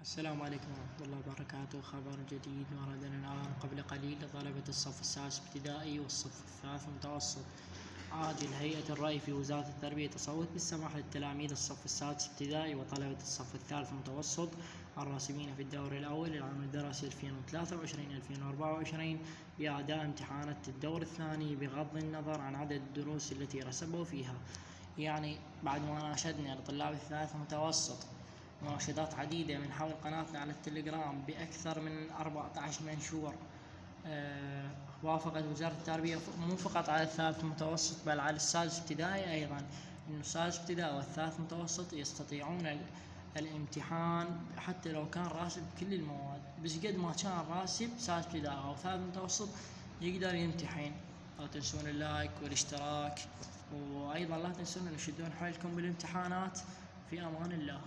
السلام عليكم ورحمة الله وبركاته. خبر جديد وردنا الآن قبل قليل لطلبة الصف السادس ابتدائي والصف الثالث متوسط. عاجل هيئة الرأي في وزارة التربية تصوت بالسماح للتلاميذ الصف السادس ابتدائي وطلبة الصف الثالث متوسط الراسبين في الدور الأول للعام الدراسي 2023-2024 بأداء امتحانات الدور الثاني بغض النظر عن عدد الدروس التي رسبوا فيها. يعني بعد ما ناشدنا لطلاب الثالث متوسط مناشدات عديدة من حول قناتنا على التليجرام بأكثر من 14 منشور، وافقت وزارة التربية مو فقط على الثالث متوسط بل على السادس ابتدائي أيضا، إنه السادس ابتدائي والثالث متوسط يستطيعون الامتحان حتى لو كان راسب كل المواد، بس قد ما كان راسب سادس ابتدائي أو ثالث متوسط يقدر يمتحن. لا تنسون اللايك والاشتراك، وأيضا لا تنسون أن تشدون حيلكم بالامتحانات. في أمان الله.